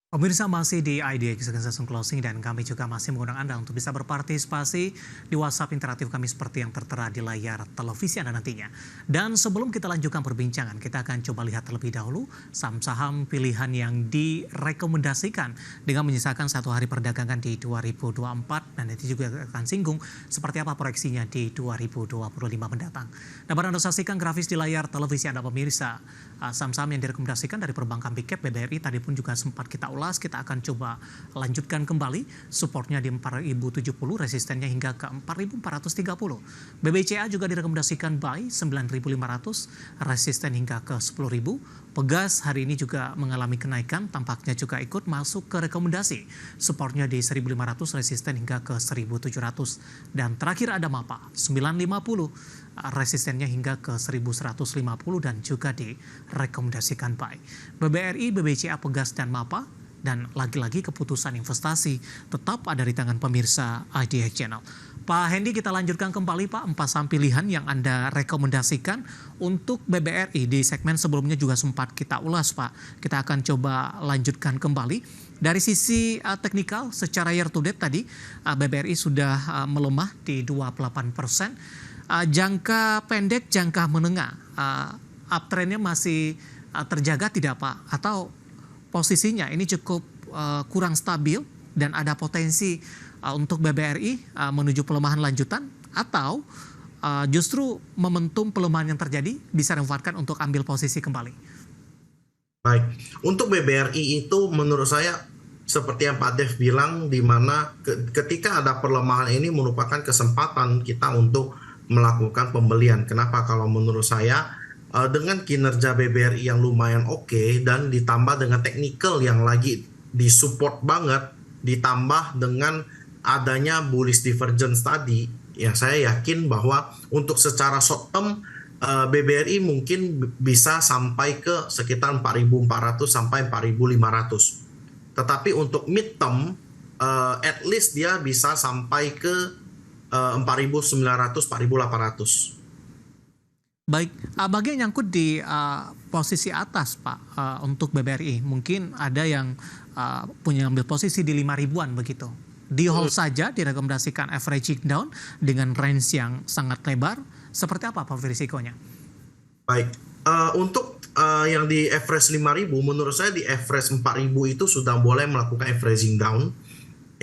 Pemirsa masih di IDX Session Closing dan kami juga masih mengundang Anda untuk bisa berpartisipasi di WhatsApp interaktif kami seperti yang tertera di layar televisi Anda nantinya. Dan sebelum kita lanjutkan perbincangan, kita akan coba lihat terlebih dahulu saham-saham pilihan yang direkomendasikan dengan menyisakan satu hari perdagangan di 2024 dan nanti juga akan singgung seperti apa proyeksinya di 2025 mendatang. Nah, baru Anda saksikan grafis di layar televisi Anda pemirsa, saham-saham yang direkomendasikan dari perbankan Big Cap BBRI tadi pun juga sempat kita ulas. Kita akan coba lanjutkan kembali supportnya di 4.070, resistennya hingga ke 4.430. BBCA juga direkomendasikan buy 9.500, resisten hingga ke 10.000. Pegas hari ini juga mengalami kenaikan, tampaknya juga ikut masuk ke rekomendasi. Supportnya di 1.500, resisten hingga ke 1.700. Dan terakhir ada MAPA 950, resistennya hingga ke 1.150 dan juga direkomendasikan buy. BBRI, BBCA, Pegas, dan MAPA. Dan lagi-lagi keputusan investasi tetap ada di tangan pemirsa IDX Channel. Pak Hendy, kita lanjutkan kembali Pak, 4 saham pilihan yang Anda rekomendasikan untuk BBRI. Di segmen sebelumnya juga sempat kita ulas Pak. Kita akan coba lanjutkan kembali. Dari sisi teknikal, secara year to date tadi, BBRI sudah melemah di 28%. Jangka pendek, jangka menengah, uptrendnya masih terjaga tidak Pak? Atau posisinya ini cukup kurang stabil dan ada potensi untuk BBRI menuju pelemahan lanjutan, atau justru momentum pelemahan yang terjadi bisa dimanfaatkan untuk ambil posisi kembali? Baik, untuk BBRI itu menurut saya seperti yang Pak Dev bilang, di mana ketika ada pelemahan ini merupakan kesempatan kita untuk melakukan pembelian. Kenapa? Kalau menurut saya dengan kinerja BBRI yang lumayan oke dan ditambah dengan technical yang lagi disupport banget, ditambah dengan adanya bullish divergence tadi, ya saya yakin bahwa untuk secara short term BBRI mungkin bisa sampai ke sekitar 4.400 sampai 4.500. Tetapi untuk mid term at least dia bisa sampai ke 4.900 4.800. Baik, bagi yang nyangkut di posisi atas Pak, untuk BBRI, mungkin ada yang punya ambil posisi di 5 ribuan begitu. Di hold saja, direkomendasikan averaging down dengan range yang sangat lebar. Seperti apa Pak risikonya? Baik, untuk yang di average 5.000, menurut saya di average 4.000 itu sudah boleh melakukan averaging down.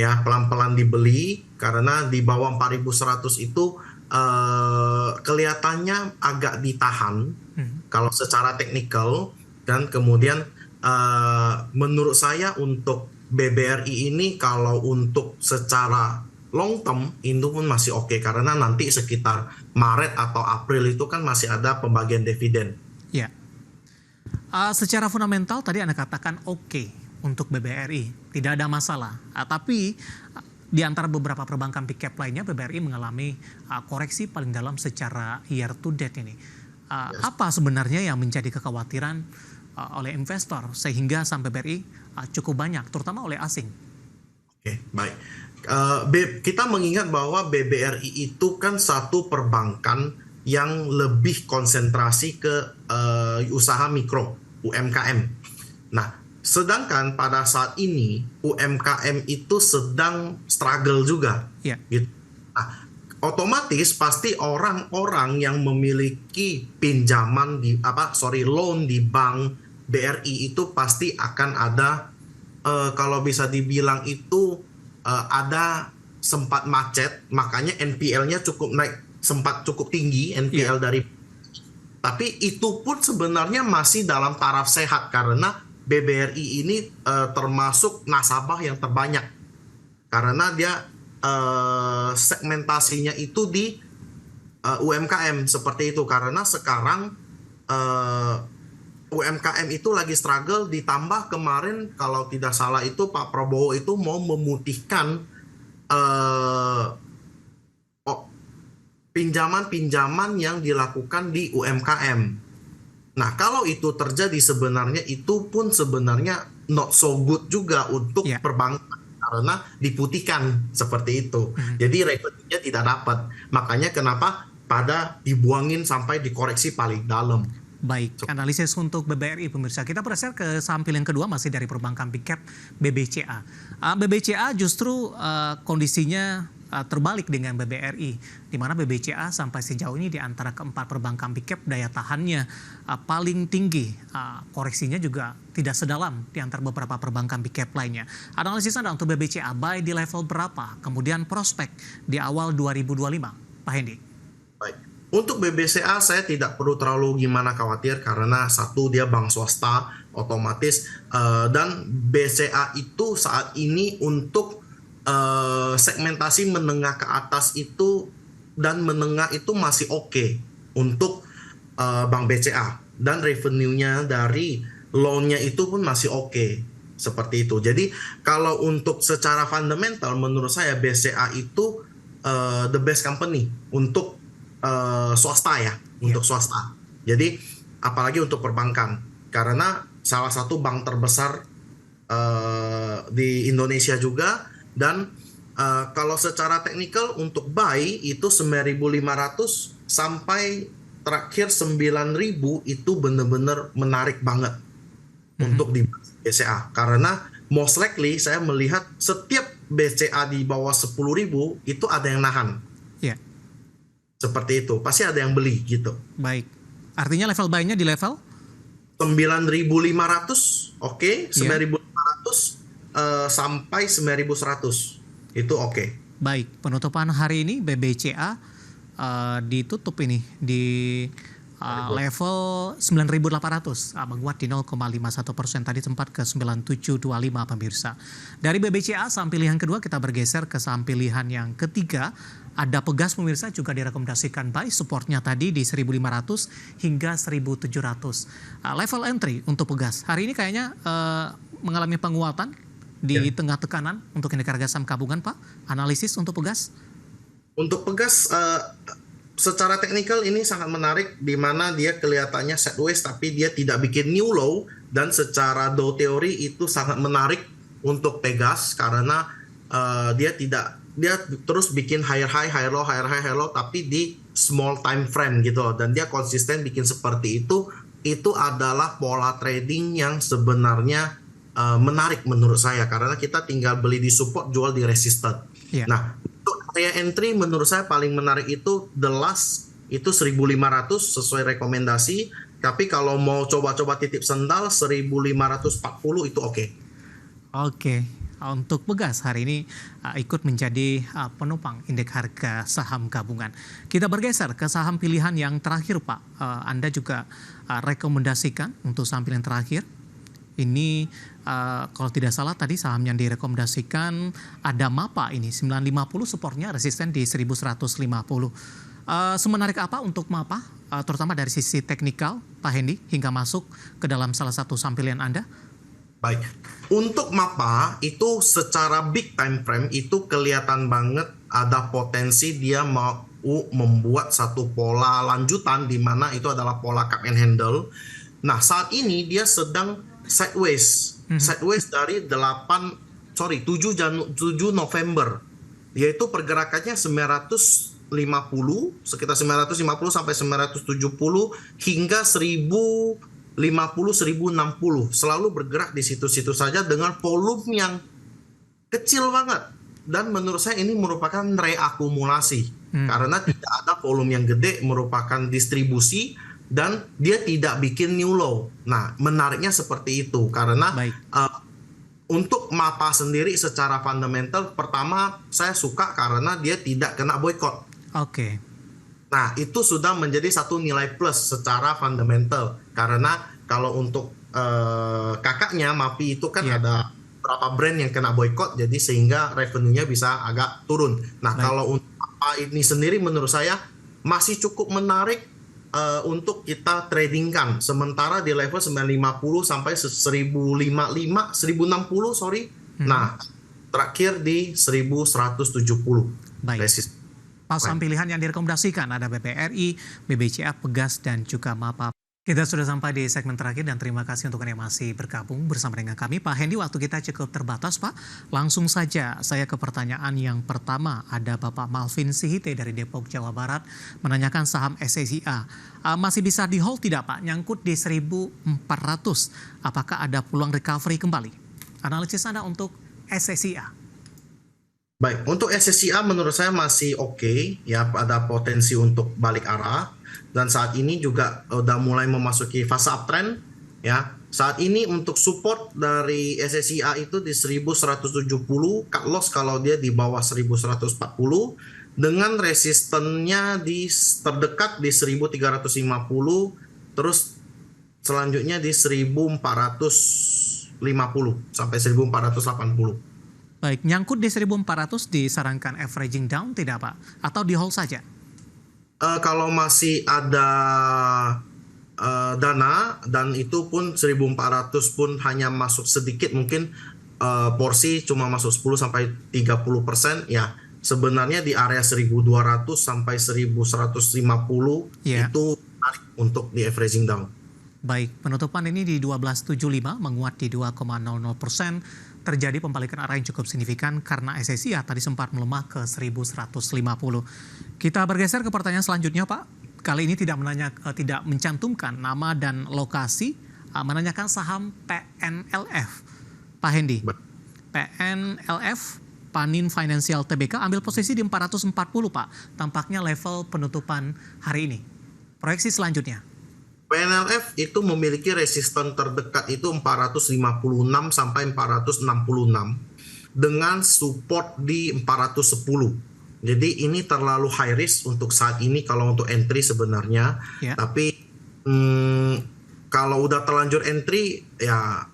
Ya, pelan-pelan dibeli, karena di bawah 4.100 itu kelihatannya agak ditahan kalau secara teknikal. Dan kemudian menurut saya untuk BBRI ini kalau untuk secara long term itu pun masih oke, karena nanti sekitar Maret atau April itu kan masih ada pembagian dividen. Ya, secara fundamental tadi Anda katakan oke untuk BBRI, tidak ada masalah. Tapi di antara beberapa perbankan big cap lainnya, BBRI mengalami koreksi paling dalam secara year to date ini. Apa sebenarnya yang menjadi kekhawatiran oleh investor sehingga saham BBRI cukup banyak, terutama oleh asing? Oke, baik. Kita mengingat bahwa BBRI itu kan satu perbankan yang lebih konsentrasi ke usaha mikro, UMKM. Nah, sedangkan pada saat ini UMKM itu sedang struggle juga. Yeah. Gitu. Nah, otomatis pasti orang-orang yang memiliki pinjaman loan di bank BRI itu pasti akan ada kalau bisa dibilang itu ada sempat macet, makanya NPL-nya cukup naik, sempat cukup tinggi NPL dari. Tapi itu pun sebenarnya masih dalam taraf sehat, karena BBRI ini termasuk nasabah yang terbanyak, karena dia segmentasinya itu di UMKM seperti itu. Karena sekarang UMKM itu lagi struggle, ditambah kemarin kalau tidak salah itu Pak Prabowo itu mau memutihkan pinjaman-pinjaman yang dilakukan di UMKM. Nah, kalau itu terjadi sebenarnya itu pun sebenarnya not so good juga untuk perbankan, karena diputihkan seperti itu. Jadi revenue-nya tidak dapat. Makanya kenapa pada dibuangin sampai dikoreksi paling dalam. Baik, analisis untuk BBRI pemirsa. Kita bergeser ke saham pilihan kedua masih dari perbankan big cap BBCA. BBCA justru kondisinya terbalik dengan BBRI, di mana BBCA sampai sejauh ini di antara keempat perbankan big cap daya tahannya paling tinggi, koreksinya juga tidak sedalam di antara beberapa perbankan big cap lainnya. Analisis Anda untuk BBCA buy di level berapa? Kemudian prospek di awal 2025, Pak Hendy. Baik. Untuk BBCA saya tidak perlu terlalu gimana khawatir karena satu dia bank swasta otomatis dan BCA itu saat ini untuk segmentasi menengah ke atas itu dan menengah itu masih oke untuk bank BCA dan revenue-nya dari loan-nya itu pun masih oke seperti itu. Jadi kalau untuk secara fundamental menurut saya BCA itu the best company untuk swasta ya, untuk swasta. Jadi apalagi untuk perbankan, karena salah satu bank terbesar di Indonesia juga dan kalau secara teknikal untuk buy itu 9.500 sampai terakhir 9.000 itu benar-benar menarik banget untuk di BCA karena most likely saya melihat setiap BCA di bawah 10.000 itu ada yang nahan. Seperti itu, pasti ada yang beli gitu. Baik, artinya level buy-nya di level? 9.500, oke. 9.500 sampai 9.100, itu oke. Baik, penutupan hari ini BBCA ditutup ini di level 9.800, menguat di 0,51%, tadi sempat ke 9725 pemirsa. Dari BBCA saham pilihan kedua kita bergeser ke saham pilihan yang ketiga. Ada Pegas pemirsa juga direkomendasikan buy, supportnya tadi di 1.500 hingga 1.700. Level entry untuk Pegas hari ini kayaknya mengalami penguatan di tengah tekanan untuk indeks harga saham gabungan, Pak. Analisis untuk Pegas? Untuk Pegas secara teknikal ini sangat menarik di mana dia kelihatannya sideways tapi dia tidak bikin new low dan secara Dow teori itu sangat menarik untuk Pegas karena dia terus bikin higher high, higher low, higher high, higher low tapi di small time frame gitu dan dia konsisten bikin seperti itu adalah pola trading yang sebenarnya menarik menurut saya karena kita tinggal beli di support, jual di resistant. Nah, untuk area entry menurut saya paling menarik itu the last itu 1.500 sesuai rekomendasi, tapi kalau mau coba-coba titip sendal 1.540 itu oke. Oke. Untuk Pegas hari ini ikut menjadi penopang indeks harga saham gabungan. Kita bergeser ke saham pilihan yang terakhir, Pak. Anda juga rekomendasikan untuk saham pilihan terakhir. Ini kalau tidak salah tadi saham yang direkomendasikan ada MAPA ini 950, supportnya resisten di 1150. Semenarik apa untuk MAPA, terutama dari sisi teknikal, Pak Hendy, hingga masuk ke dalam salah satu saham pilihan Anda? Baik, untuk MAPA itu secara big time frame itu kelihatan banget ada potensi dia mau membuat satu pola lanjutan di mana itu adalah pola cup and handle. Nah, saat ini dia sedang sideways dari 7 November, yaitu pergerakannya 950 sekitar 950 sampai 970 hingga 1050 1060 selalu bergerak di situ-situ saja dengan volume yang kecil banget dan menurut saya ini merupakan reakumulasi karena tidak ada volume yang gede, merupakan distribusi dan dia tidak bikin new low. Nah, menariknya seperti itu karena untuk MAPA sendiri secara fundamental pertama saya suka karena dia tidak kena boykot. Nah, itu sudah menjadi satu nilai plus secara fundamental. Karena kalau untuk kakaknya, MAPI itu kan ada beberapa brand yang kena boykot, jadi sehingga revenue-nya bisa agak turun. Nah, kalau untuk apa ini sendiri menurut saya masih cukup menarik untuk kita tradingkan. Sementara di level 950 sampai 1055, 1060, sorry. Nah, terakhir di 1170. Saham pilihan yang direkomendasikan ada BBRI, BBCA, Pegas, dan juga MAPA. Kita sudah sampai di segmen terakhir dan terima kasih untuk Anda yang masih bergabung bersama dengan kami. Pak Hendy, waktu kita cukup terbatas, Pak. Langsung saja saya ke pertanyaan yang pertama. Ada Bapak Malvin Sihite dari Depok, Jawa Barat menanyakan saham SSIA. Masih bisa di hold tidak, Pak? Nyangkut di 1.400. Apakah ada peluang recovery kembali? Analisis Anda untuk SSIA. Baik, untuk SSIA menurut saya masih oke, ya, ada potensi untuk balik arah. Dan saat ini juga udah mulai memasuki fase uptrend, ya. Saat ini untuk support dari SSIA itu di 1170, cut loss kalau dia di bawah 1140, dengan resistennya di terdekat di 1350, terus selanjutnya di 1450 sampai 1480. Baik, nyangkut di 1.400 disarankan averaging down tidak, Pak? Atau di hold saja? Kalau masih ada dana dan itu pun 1.400 pun hanya masuk sedikit, mungkin porsi cuma masuk 10 sampai 30%, ya sebenarnya di area 1.200 sampai 1.150 itu menarik untuk di averaging down. Baik, penutupan ini di 12.75 menguat di 2,00%. Terjadi pembalikan arah yang cukup signifikan karena SSIA tadi sempat melemah ke 1.150. Kita bergeser ke pertanyaan selanjutnya, Pak. Kali ini tidak mencantumkan nama dan lokasi, menanyakan saham PNLF. Pak Hendy, PNLF, Panin Financial Tbk, ambil posisi di 440, Pak. Tampaknya level penutupan hari ini. Proyeksi selanjutnya. PNLF itu memiliki resisten terdekat itu 456 sampai 466 dengan support di 410. Jadi ini terlalu high risk untuk saat ini kalau untuk entry sebenarnya. Tapi kalau udah terlanjur entry ya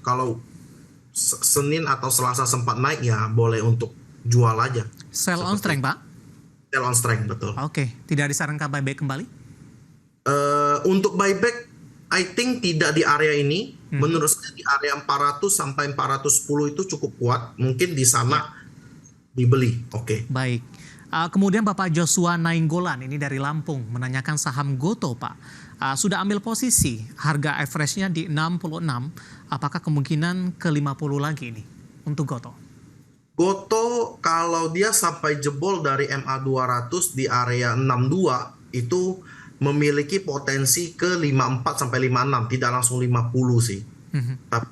kalau Senin atau Selasa sempat naik ya boleh untuk jual aja. Sell on strength, Pak? Sell on strength, betul. Oke, tidak disarankan buyback kembali? Untuk buyback, I think tidak di area ini. Menurut saya di area 400 sampai 410 itu cukup kuat. Mungkin di sana dibeli. Oke. Baik. Kemudian Bapak Joshua Nainggolan ini dari Lampung menanyakan saham Goto, Pak. Sudah ambil posisi, harga average-nya di 66. Apakah kemungkinan ke 50 lagi ini untuk Goto? Goto kalau dia sampai jebol dari MA 200 di area 62 itu memiliki potensi ke 54 sampai 56, tidak langsung 50 sih. Tapi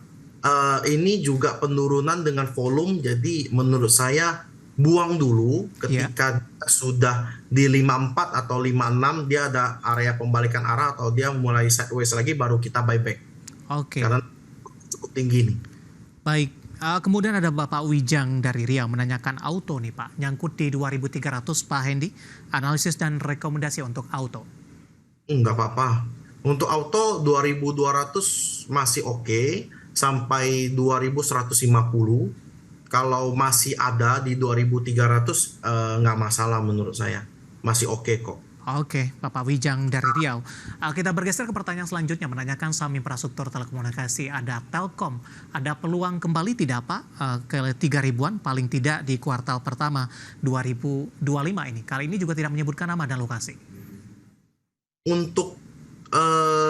ini juga penurunan dengan volume, jadi menurut saya buang dulu ketika sudah di 54 atau 56 dia ada area pembalikan arah atau dia mulai sideways lagi baru kita buyback. Oke. Karena cukup tinggi nih. Baik. Kemudian ada Bapak Wijang dari Riau menanyakan auto nih, Pak. Nyangkut di 2.300, Pak Hendy. Analisis dan rekomendasi untuk auto. Nggak apa-apa. Untuk auto 2.200 masih oke, sampai 2.150. Kalau masih ada di 2.300 nggak masalah menurut saya. Masih oke kok. Oke, Bapak Wijang dari Riau. Kita bergeser ke pertanyaan selanjutnya menanyakan saham infrastruktur telekomunikasi. Ada Telkom. Ada peluang kembali tidak, Pak? Ke 3.000-an paling tidak di kuartal pertama 2025 ini. Kali ini juga tidak menyebutkan nama dan lokasi. Untuk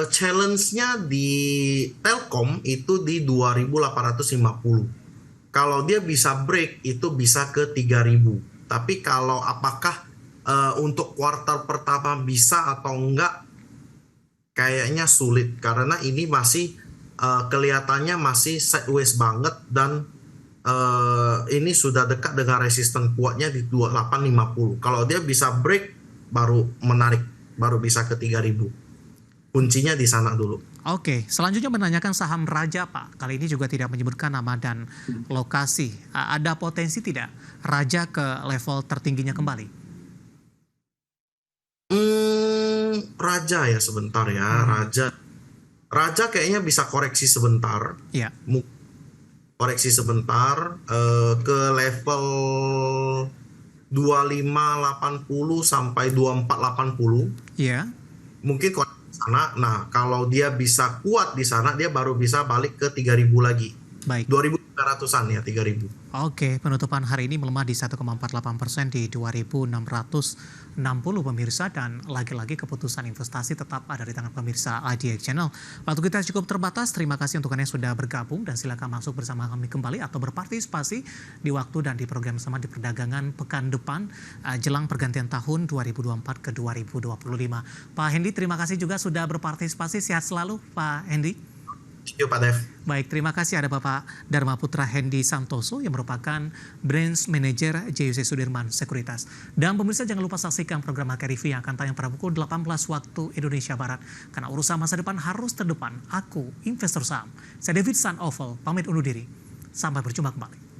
challenge-nya di Telkom itu di 2.850. Kalau dia bisa break itu bisa ke 3.000. Tapi kalau apakah untuk kuartal pertama bisa atau enggak, kayaknya sulit karena ini masih kelihatannya masih sideways banget dan ini sudah dekat dengan resisten kuatnya di 2850. Kalau dia bisa break baru menarik, baru bisa ke 3.000. Kuncinya di sana dulu. Oke, selanjutnya menanyakan saham Raja, Pak. Kali ini juga tidak menyebutkan nama dan lokasi. Ada potensi tidak Raja ke level tertingginya kembali? Raja ya sebentar ya. Raja kayaknya bisa koreksi sebentar. Iya. Koreksi sebentar ke level 2580 sampai 2480. Iya. Mungkin koreksi sana. Nah, kalau dia bisa kuat di sana dia baru bisa balik ke 3.000 lagi. Baik. 2000 300-an ya, 3.000. Oke, penutupan hari ini melemah di 1,48% di 2.660 pemirsa, dan lagi-lagi keputusan investasi tetap ada di tangan pemirsa IDX Channel. Waktu kita cukup terbatas, terima kasih untuk Anda yang sudah bergabung dan silakan masuk bersama kami kembali atau berpartisipasi di waktu dan di program sama di perdagangan pekan depan jelang pergantian tahun 2024 ke 2025. Pak Hendy, terima kasih juga sudah berpartisipasi. Sehat selalu Pak Hendy. Yuk Pak Dev. Baik, terima kasih. Ada Bapak Dharma Putra Hendy Santoso yang merupakan Branch Manager JUC Sudirman Sekuritas. Dan pemirsa jangan lupa saksikan program Market Review yang akan tayang pada pukul 18 waktu Indonesia Barat. Karena urusan masa depan harus terdepan. Aku, investor saham. Saya David San Oval, pamit undur diri. Sampai berjumpa kembali.